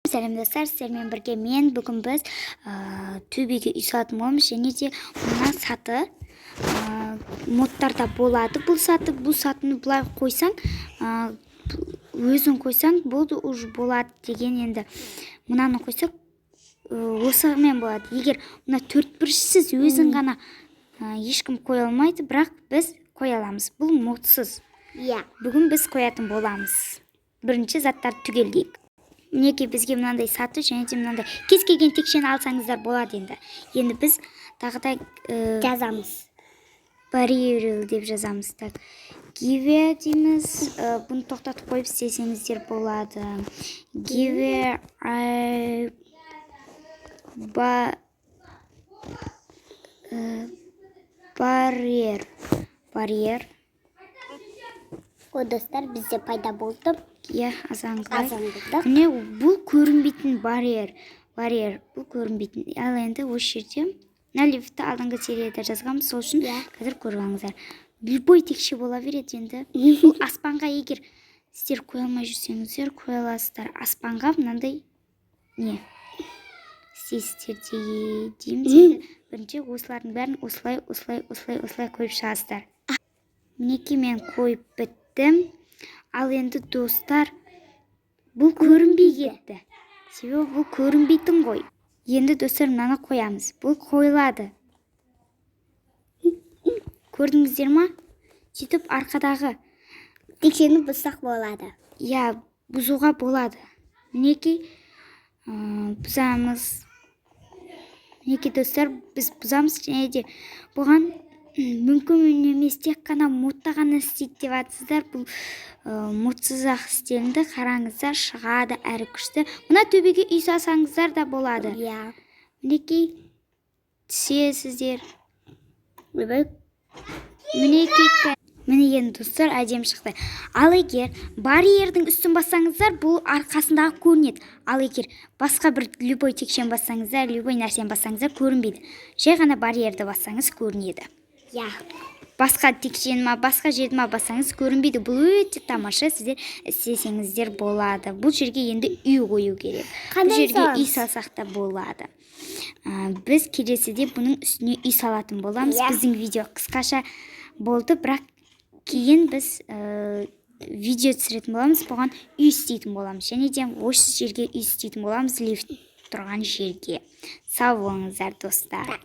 Сәлем достар, сіздермен бірге бүгін біз төбеге үй салатын боламыз, және де мына саты модтарда болады. Бұл сатыны бұлай қойсаң, өзің қойсаң болды, уже болады деген. Енді мынаны қойсақ осымен болады. Егер мына 4-біршісіз өзің ғана ешкім қоя алмайды, бірақ біз қоя аламыз. Бұл модсыз. Бүгін біз қоятын боламыз. Бірінші заттарды түгелдейік. Мінеки бізге мынандай саты, және де мынандай кез келген текшені алсаңыздар болады енді. Енді біз тағыдай жазамыз. Barrier деп жазамыз. Так, give дейміз. Бұны тоқтатып қойып істесеңіздер болады. Give barrier. О, достар, бізде пайда болды. Азанғылай. Міне бұл көрінбейтін барьер. Бұл көрінбейтін. Ал енді осы жерде лифтті алдыңғы серияда жазғанбыз, сол үшін қазір көріп алыңыздар. Любой текше бола береді енді. Бұл аспанға егер сіздер қоя алмай жүрсеңіздер, қоя аласыздар. Аспанға мынандай не? Істейсіздер дейміз. Бірінші осылардың бәрін осылай қойып шығасыздар. Мінеки мен қойып біттім. Ал енді достар, бұл көрінбей кетті. Себебі бұл көрінбейтін ғой. Енді достар, мынаны қоямыз. Бұл қойылады. Көрдіңіздер ма? Сөйтіп арқадағы текшені бұзсақ болады. Бұзуға болады. Мінеки бұзамыз. Мінеки достар, біз бұзамыз, және де бұған мүмкін емес, тек қана модта ғана істейді деп атсыздар. Бұл модсыз ақ істелінді. Қараңыздар, шығады әрі күшті. Мына төбеге үй салсаңыздар да болады. Мінеки түсесіздер. Міне енді достар, әдем шықты. Ал егер барьердің үстін бассаңыздар, бұл арқасындағы көрінеді. Ал егер басқа бір любой текшен бассаңыздар, любой нәрсен бассаңыздар, көрінбейді. Жай ғана барьерді бассаңыз көрінеді. Басқа текшен ма, басқа жерді ма бассаңыз көрінбейді. Бұл өте тамаша, сіздер істесеңіздер болады. Бұл жерге енді үй қою керек. Бұл жерге үй салсақ та болады. Біз келесіде бұның үстіне үй салатын боламыз. Біздің видео қысқаша болды, бірақ кейін біз видео түсіретін боламыз, бұған үй істейтін боламыз. Және де осы жерге үй істейтін боламыз, лифт тұрған жерге. Сау болыңыздар достар.